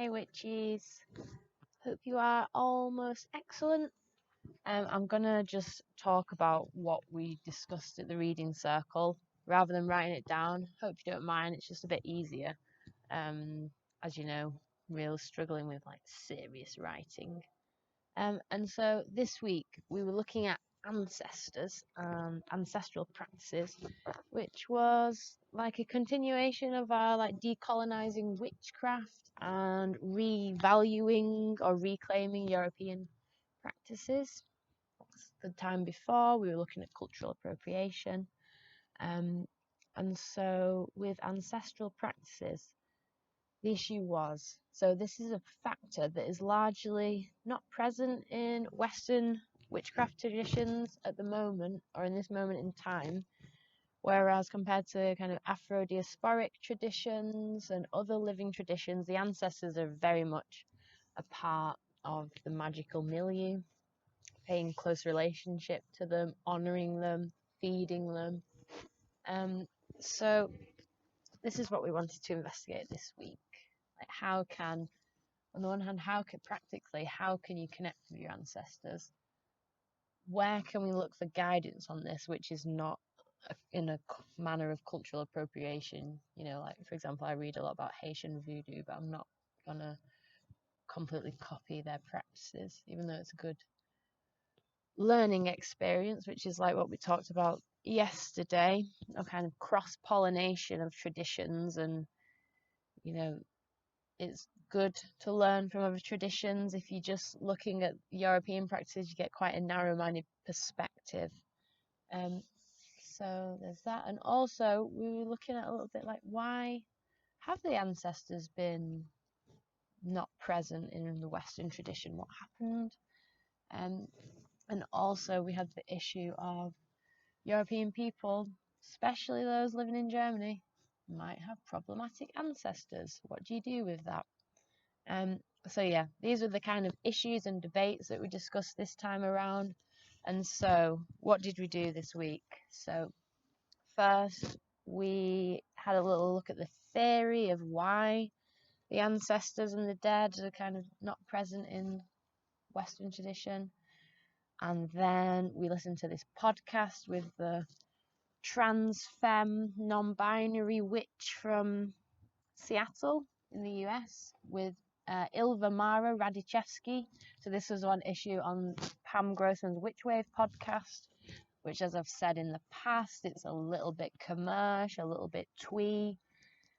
Hey witches, hope you are almost excellent. I'm gonna just talk about what we discussed at the reading circle rather than writing it down. Hope you don't mind, it's just a bit easier. As you know, I'm really struggling with like serious writing. And so this week we were looking at ancestors and ancestral practices, which was like a continuation of our like decolonizing witchcraft and revaluing or reclaiming European practices. The time before we were looking at cultural appropriation, and so with ancestral practices, the issue was, so this is a factor that is largely not present in Western witchcraft traditions at the moment, or in this moment in time, whereas compared to kind of Afro-diasporic traditions and other living traditions, the ancestors are very much a part of the magical milieu, paying close relationship to them, honouring them, feeding them. So this is what we wanted to investigate this week. Like, how can, on the one hand, how can you connect with your ancestors? Where can we look for guidance on this, which is not in a manner of cultural appropriation? You know, like, for example, I read a lot about Haitian voodoo, but I'm not gonna completely copy their practices, even though it's a good learning experience, which is like what we talked about yesterday, a kind of cross-pollination of traditions. And you know, it's good to learn from other traditions. If you're just looking at European practices, you get quite a narrow-minded perspective. So there's that. And also we were looking at a little bit like, why have the ancestors been not present in the Western tradition? What happened? And also we had the issue of European people, especially those living in Germany, might have problematic ancestors. What do you do with that? So yeah, these are the kind of issues and debates that we discussed this time around. And so what did we do this week? So first, we had a little look at the theory of why the ancestors and the dead are kind of not present in Western tradition. And then we listened to this podcast with the trans femme non-binary witch from Seattle in the US with Ylva Mara Radziszewski. So this was one issue on Pam Grossman's Witch Wave podcast, which, as I've said in the past, it's a little bit commercial, a little bit twee,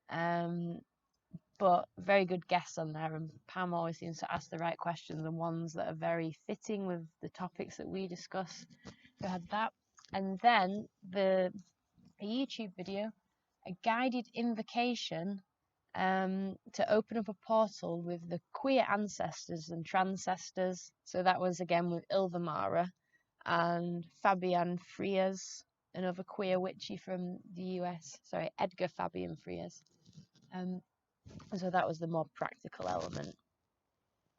but very good guests on there. And Pam always seems to ask the right questions and ones that are very fitting with the topics that we discuss. So I had that. And then a YouTube video, a guided invocation to open up a portal with the queer ancestors and transcestors. So that was again with Ylva Mara and Fabian Frias, another queer witchy from the US. Sorry, Edgar Fabian Frias. So that was the more practical element.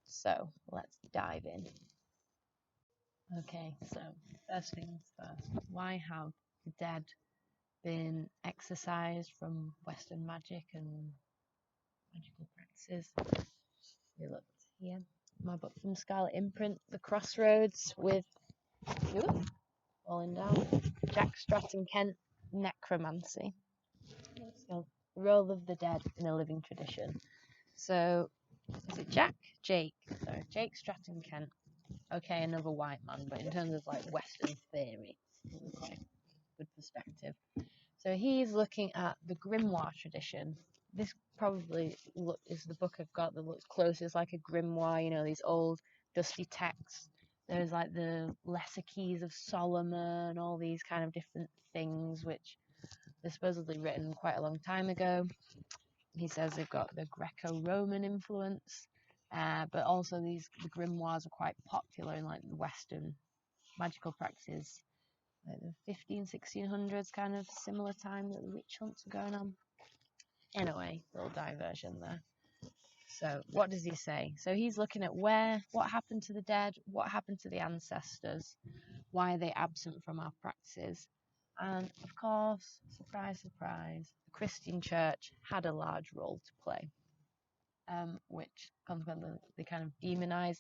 So let's dive in. Okay, so first things first. Why have the dead been exorcised from Western magic and magical practices? We looked here. My book from Scarlet Imprint, The Crossroads, with falling down. Jack Stratton Kent, Necromancy. So, Role of the Dead in a Living Tradition. So, is it Jack? Jake. Sorry, Jake Stratton Kent. Okay, another white man, but in terms of like Western theory, quite good perspective. So he's looking at the grimoire tradition. This probably is the book I've got that looks closest like a grimoire, you know, these old dusty texts. There's like the Lesser Keys of Solomon, all these kind of different things, which they're supposedly written quite a long time ago. He says they've got the Greco-Roman influence, but also the grimoires are quite popular in like the Western magical practices, like the 1600s, kind of similar time that the witch hunts are going on. Anyway, little diversion there. So what does he say? So he's looking at what happened to the dead, what happened to the ancestors, why are they absent from our practices, and of course, surprise, surprise, the Christian church had a large role to play. which consequently they kind of demonize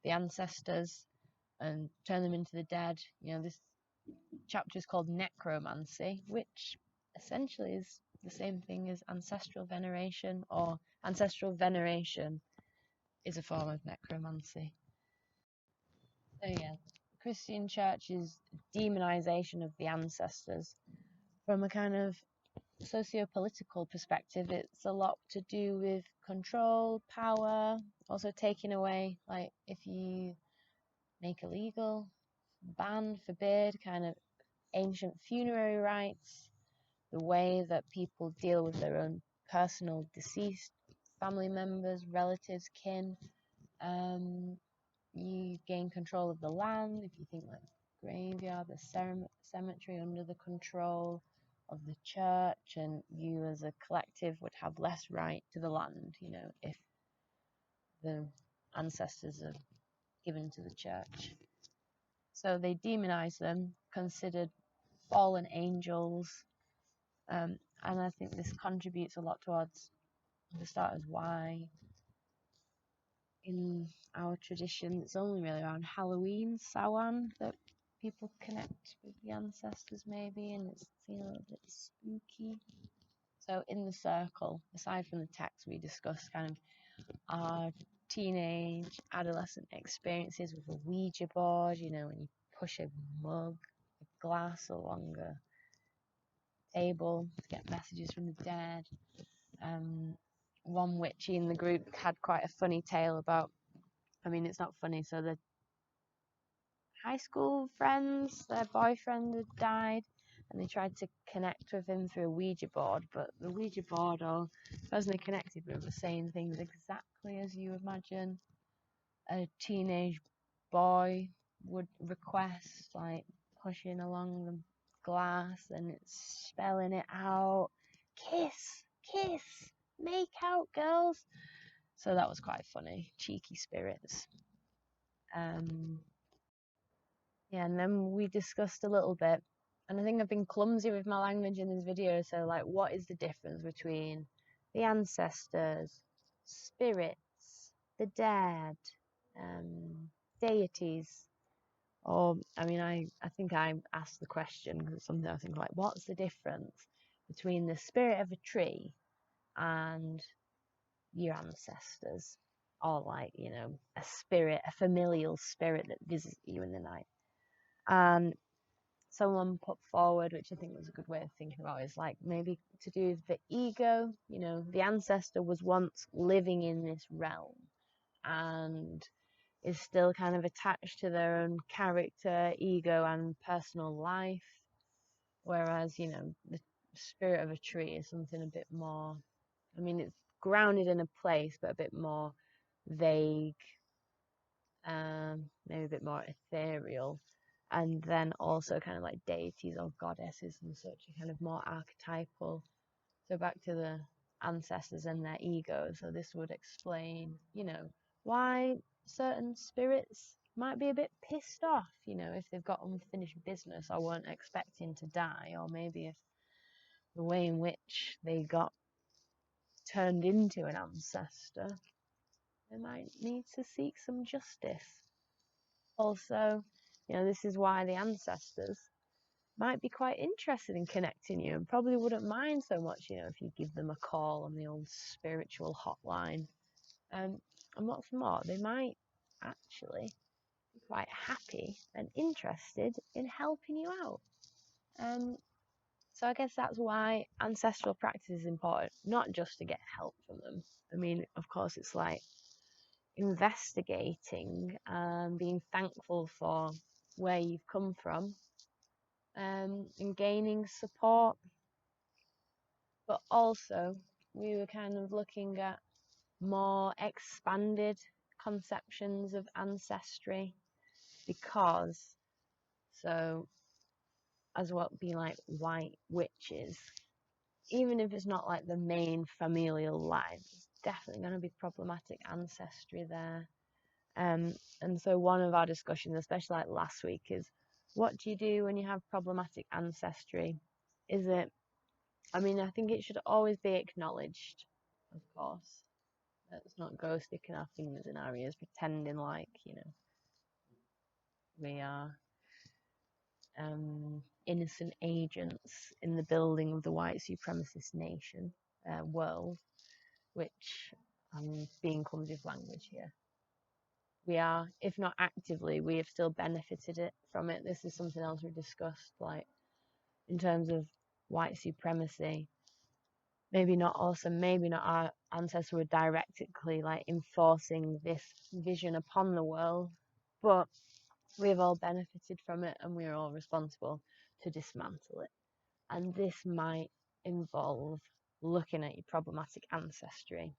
the ancestors, and turn them into the dead. This chapter is called Necromancy, which essentially is the same thing as ancestral veneration, or ancestral veneration is a form of necromancy. So yeah, Christian Church's demonization of the ancestors, from a kind of socio-political perspective, it's a lot to do with control, power, also taking away, like if you make illegal, ban, forbid kind of ancient funerary rites, the way that people deal with their own personal deceased family members, relatives, kin. You gain control of the land if you think like graveyard, the cemetery under the control of the church, and you as a collective would have less right to the land, if the ancestors are given to the church. So they demonize them, considered fallen angels, and I think this contributes a lot towards, for starters, why in our tradition it's only really around Halloween, Samhain, that people connect with the ancestors maybe, and it's seen a little bit spooky. So in the circle, aside from the text, we discussed kind of our teenage, adolescent experiences with a Ouija board, when you push a mug, a glass along a table to get messages from the dead. One witchy in the group had quite a funny tale about, it's not funny, so the high school friends, their boyfriend had died, and they tried to connect with him through a Ouija board, but the Ouija board, or the person they connected with, was saying things exactly as you imagine a teenage boy would request, like pushing along the glass and it's spelling it out, kiss, kiss, make out, girls. So that was quite funny, cheeky spirits. Yeah, and then we discussed a little bit, and I think I've been clumsy with my language in this video, so like, what is the difference between the ancestors, spirits, the dead, deities? Or, I think I asked the question because it's something I think like, what's the difference between the spirit of a tree and your ancestors? Or like, a spirit, a familial spirit that visits you in the night. And someone put forward, which I think was a good way of thinking about it, is like maybe to do with the ego. The ancestor was once living in this realm and is still kind of attached to their own character, ego, and personal life. Whereas, the spirit of a tree is something a bit more, it's grounded in a place, but a bit more vague, maybe a bit more ethereal. And then also kind of like deities or goddesses and such are kind of more archetypal. So back to the ancestors and their ego. So this would explain, why certain spirits might be a bit pissed off, if they've got unfinished business or weren't expecting to die, or maybe if the way in which they got turned into an ancestor, they might need to seek some justice. Also, this is why the ancestors might be quite interested in connecting you and probably wouldn't mind so much, if you give them a call on the old spiritual hotline. And what's more, they might actually be quite happy and interested in helping you out. So I guess that's why ancestral practice is important, not just to get help from them. Of course, it's like investigating and being thankful for where you've come from, and gaining support. But also, we were kind of looking at more expanded conceptions of ancestry, because, so, as what would be like white witches, even if it's not like the main familial line, there's definitely going to be problematic ancestry there. And so one of our discussions, especially like last week, is what do you do when you have problematic ancestry? Is it, I think it should always be acknowledged, of course. Let's not go sticking our fingers in our ears, pretending like, we are innocent agents in the building of the white supremacist nation, world, which I'm being clumsy with language here. We are, if not actively, we have still benefited from it. This is something else we discussed, like in terms of white supremacy. Maybe not us, and maybe not our ancestors were directly like enforcing this vision upon the world, but we've all benefited from it, and we're all responsible to dismantle it. And this might involve looking at your problematic ancestry.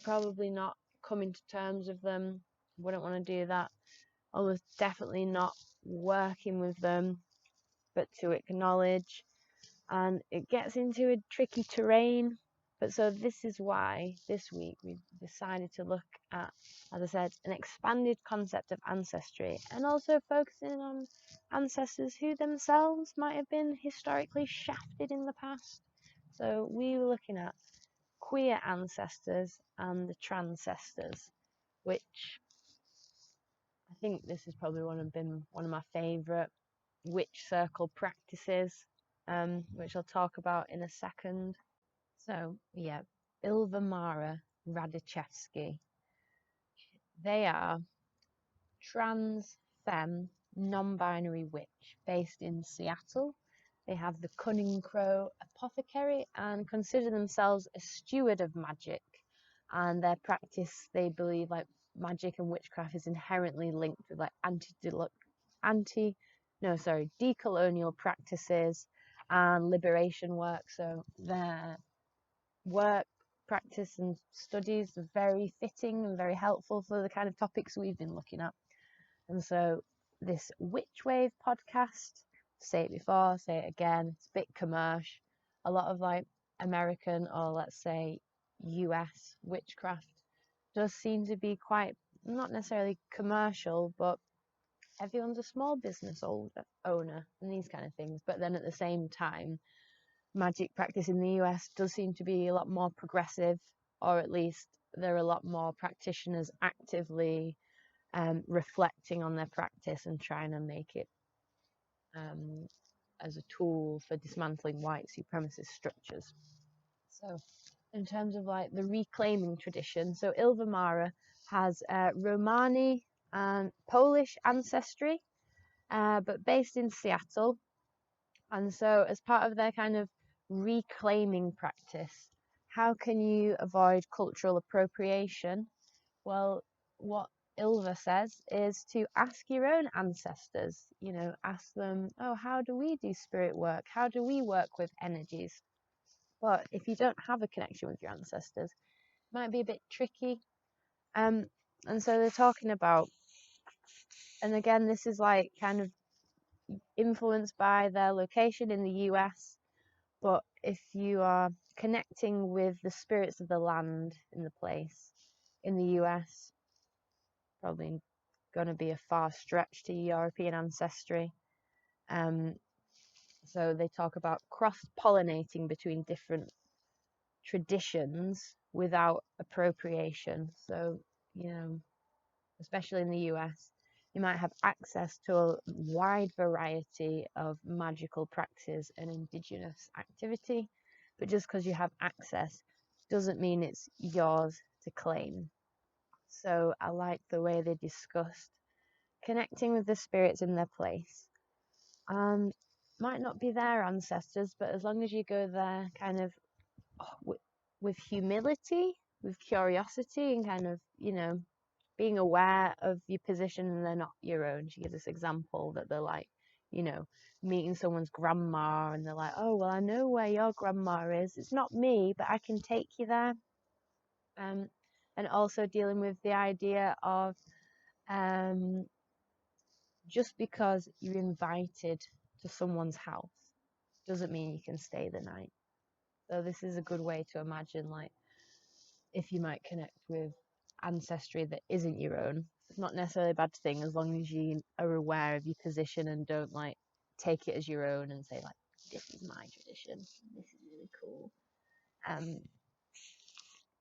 Probably not coming to terms with them. Wouldn't want to do that. Almost definitely not working with them, but to acknowledge. And it gets into a tricky terrain. But so this is why this week we decided to look at, as I said, an expanded concept of ancestry, and also focusing on ancestors who themselves might have been historically shafted in the past. So we were looking at queer ancestors and the Transcestors, which I think this has probably been one of my favourite witch circle practices, which I'll talk about in a second. So yeah, Ylva Mara Radziszewski. They are trans femme non-binary witch based in Seattle. They have the Cunning Crow apothecary and consider themselves a steward of magic. And their practice, they believe, like magic and witchcraft is inherently linked with like decolonial practices and liberation work. So their work, practice and studies are very fitting and very helpful for the kind of topics we've been looking at. And so this Witch Wave podcast, say it before, say it again, it's a bit commercial. A lot of like American or let's say US witchcraft does seem to be quite, not necessarily commercial, but everyone's a small business owner and these kind of things. But then at the same time, magic practice in the US does seem to be a lot more progressive, or at least there are a lot more practitioners actively reflecting on their practice and trying to make it as a tool for dismantling white supremacist structures. So in terms of like the reclaiming tradition, so Ylva Mara has Romani and Polish ancestry, but based in Seattle. And so as part of their kind of reclaiming practice, how can you avoid cultural appropriation? Well, what Ylva says is to ask your own ancestors, ask them, oh, how do we do spirit work? How do we work with energies? But if you don't have a connection with your ancestors, it might be a bit tricky. And so they're talking about, and again, this is like kind of influenced by their location in the US, but if you are connecting with the spirits of the land in the place in the US, probably going to be a far stretch to European ancestry. So they talk about cross-pollinating between different traditions without appropriation. So, especially in the US, you might have access to a wide variety of magical practices and indigenous activity, but just because you have access doesn't mean it's yours to claim. So I like the way they discussed connecting with the spirits in their place. And might not be their ancestors, but as long as you go there kind of with humility, with curiosity, and kind of, being aware of your position and they're not your own. She gives this example that they're like, meeting someone's grandma and they're like, oh, well, I know where your grandma is. It's not me, but I can take you there. And also dealing with the idea of just because you're invited to someone's house doesn't mean you can stay the night. So this is a good way to imagine, like, if you might connect with ancestry that isn't your own. It's not necessarily a bad thing as long as you are aware of your position and don't like take it as your own and say like, this is my tradition, this is really cool.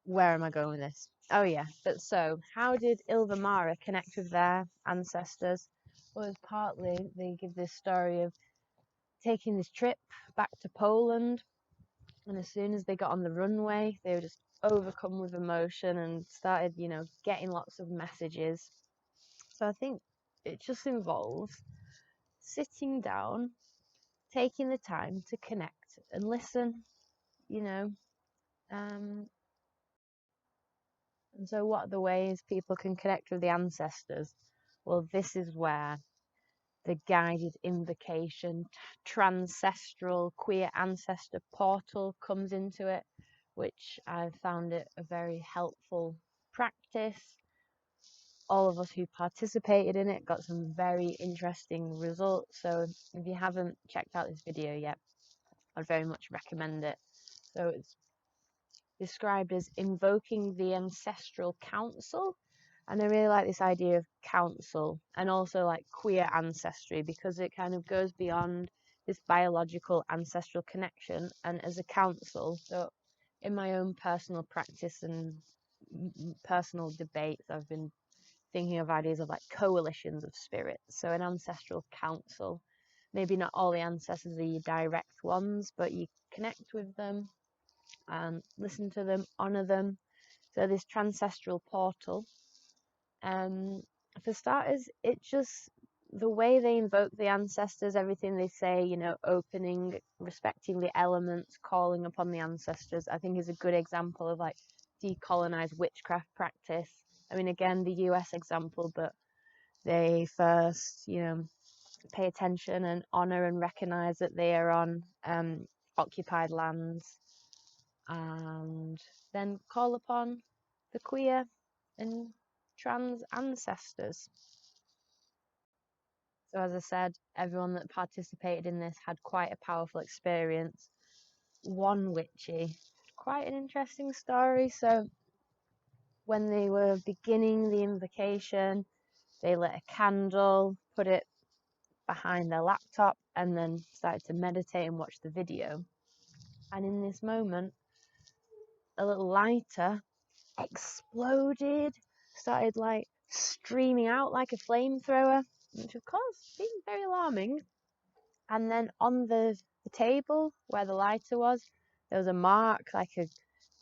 Where am I going with this? Oh yeah, but so how did Ylva Mara connect with their ancestors? Well, it's partly they give this story of taking this trip back to Poland, and as soon as they got on the runway, they were just overcome with emotion and started, getting lots of messages. So I think it just involves sitting down, taking the time to connect and listen, you know. And so what are the ways people can connect with the ancestors? Well, this is where the guided invocation, Transcestral queer ancestor portal comes into it, which I found it a very helpful practice. All of us who participated in it got some very interesting results. So if you haven't checked out this video yet, I'd very much recommend it. So it's described as invoking the ancestral council. And I really like this idea of council and also like queer ancestry, because it kind of goes beyond this biological ancestral connection. And as a council, so in my own personal practice and personal debates, I've been thinking of ideas of like coalitions of spirits. So an ancestral council, maybe not all the ancestors are your direct ones, but you connect with them and listen to them, honor them. So this transcestral portal, for starters, it just the way they invoke the ancestors, everything they say, opening, respecting the elements, calling upon the ancestors, I think is a good example of like decolonized witchcraft practice. I mean, again, the US example, but they first, pay attention and honor and recognize that they are on occupied lands, and then call upon the queer and trans ancestors. So as I said, everyone that participated in this had quite a powerful experience. One witchy, quite an interesting story. So when they were beginning the invocation, they lit a candle, put it behind their laptop, and then started to meditate and watch the video. And in this moment, a little lighter exploded, started like streaming out like a flamethrower, which of course seemed very alarming. And then on the table where the lighter was, there was a mark,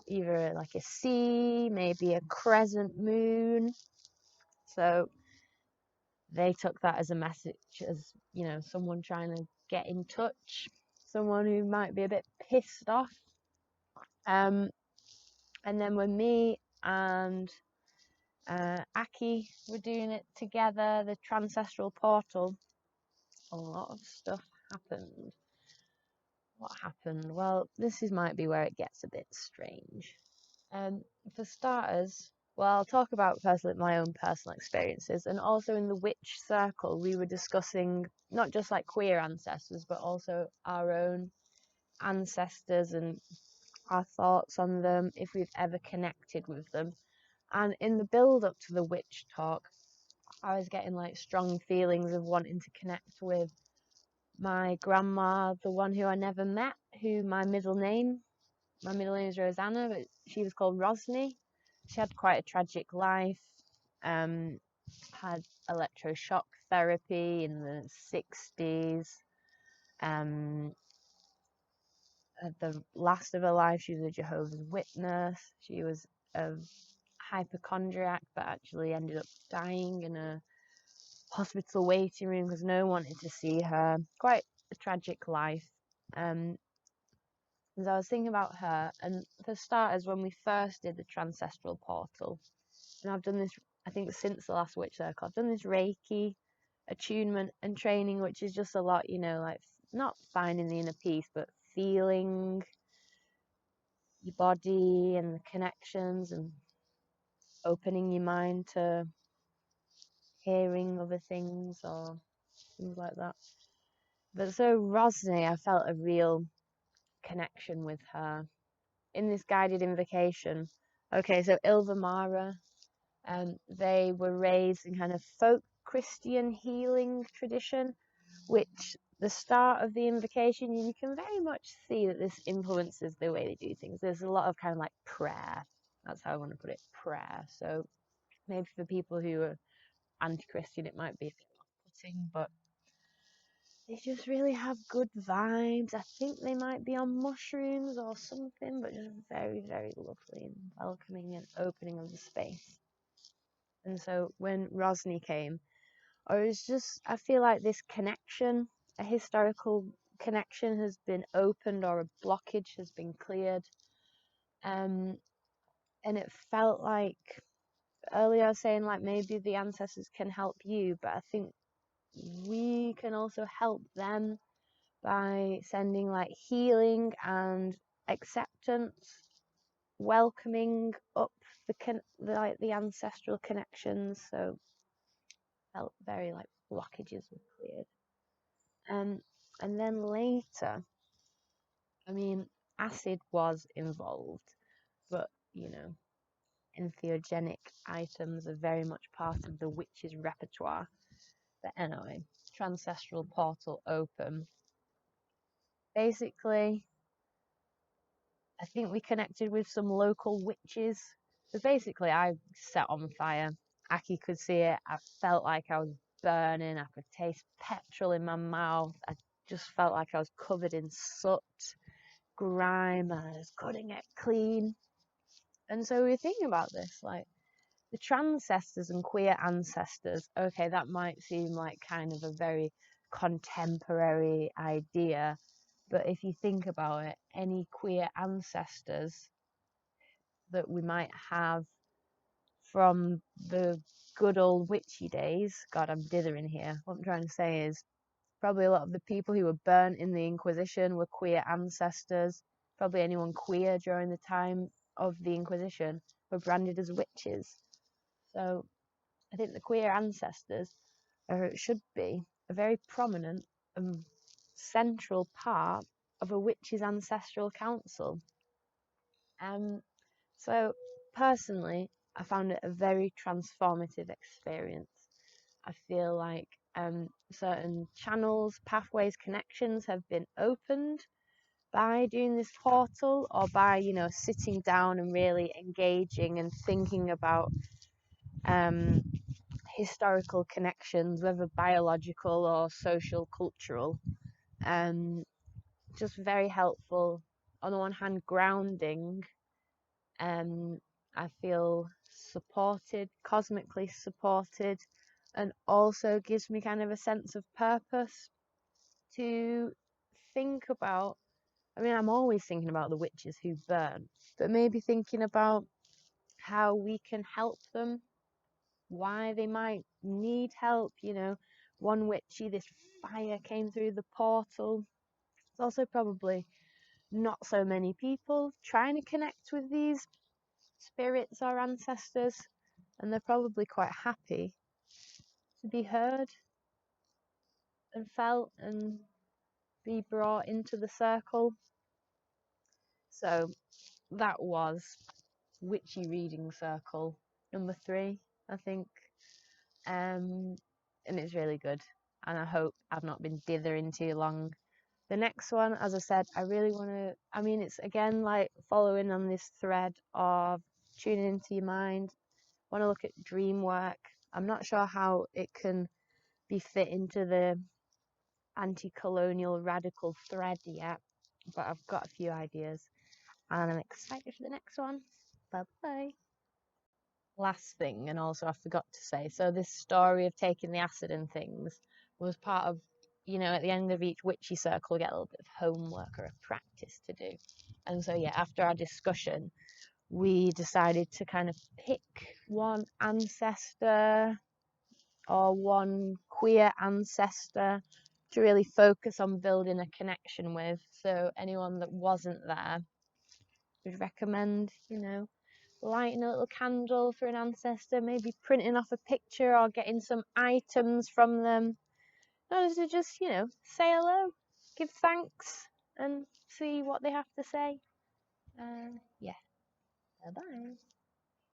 either like a C, maybe a crescent moon. So they took that as a message, as someone trying to get in touch, someone who might be a bit pissed off. And then when me and Aki were doing it together, the Transcestral portal, a lot of stuff happened. What happened? Well, might be where it gets a bit strange. For starters, well, I'll talk about my own personal experiences, and also in the witch circle, we were discussing not just like queer ancestors, but also our own ancestors and our thoughts on them, if we've ever connected with them. And in the build up to the witch talk, I was getting like strong feelings of wanting to connect with my grandma, the one who I never met, who my middle name is Rosanna, but she was called Rosny. She had quite a tragic life, had electroshock therapy in the 60s. At the last of her life, she was a Jehovah's Witness. She was a hypochondriac, but actually ended up dying in a hospital waiting room because no one wanted to see her. Quite a tragic life. As I was thinking about her, and for starters, when we first did the Transcestral portal, and I've done this, I think, since the last Witch Circle, I've done this Reiki attunement and training, which is just a lot, like not finding the inner peace, but feeling your body and the connections and opening your mind to hearing other things or things like that. But so Rosny, I felt a real connection with her in this guided invocation. Okay, so Ylva Mara, they were raised in kind of folk Christian healing tradition, which the start of the invocation, you can very much see that this influences the way they do things. There's a lot of kind of like prayer. That's how I want to put it, prayer. So maybe for people who are anti-Christian, it might be a bit off-putting, but they just really have good vibes. I think they might be on mushrooms or something, but just very, very lovely and welcoming and opening of the space. And so when Rosny came, I feel like this connection, a historical connection has been opened or a blockage has been cleared. And it felt like, earlier I was saying like maybe the ancestors can help you, but I think we can also help them by sending like healing and acceptance, welcoming up the ancestral connections. So felt very like blockages were cleared. And then later, I mean, acid was involved, but entheogenic items are very much part of the witch's repertoire. But anyway, Transcestral portal open. Basically, I think we connected with some local witches. So basically, I set on fire. Aki could see it. I felt like I was burning. I could taste petrol in my mouth. I just felt like I was covered in soot, grime, and I just couldn't get clean. And so we were thinking about this, like the Transcestors and queer ancestors. Okay, that might seem like kind of a very contemporary idea, but if you think about it, any queer ancestors that we might have from the good old witchy days, God, I'm dithering here. What I'm trying to say is probably a lot of the people who were burnt in the Inquisition were queer ancestors. Probably anyone queer during the time of the Inquisition were branded as witches. So I think the queer ancestors should be a very prominent and central part of a witch's ancestral council. So personally, I found it a very transformative experience. I feel like certain channels, pathways, connections have been opened by doing this portal, or by sitting down and really engaging and thinking about historical connections, whether biological or social, cultural. Just very helpful. On the one hand, grounding. I feel supported, cosmically supported, and also gives me kind of a sense of purpose to think about. I mean, I'm always thinking about the witches who burn, but maybe thinking about how we can help them, why they might need help. One witchy, this fire came through the portal. There's also probably not so many people trying to connect with these spirits or ancestors, and they're probably quite happy to be heard and felt and be brought into the circle. So that was Witchy Reading Circle number 3, I think. And it's really good, and I hope I've not been dithering too long. The next one, as I said, I really want to, it's again like following on this thread of tuning into your mind. I want to look at dream work. I'm not sure how it can be fit into the anti-colonial radical thread yet, but I've got a few ideas and I'm excited for the next one. Bye bye. Last thing, and also I forgot to say, so this story of taking the acid and things was part of, at the end of each witchy circle we get a little bit of homework or a practice to do. And so after our discussion we decided to kind of pick one ancestor or one queer ancestor to really focus on building a connection with. So anyone that wasn't there, would recommend, lighting a little candle for an ancestor, maybe printing off a picture or getting some items from them. No, to just, say hello, give thanks, and see what they have to say. Yeah, bye-bye.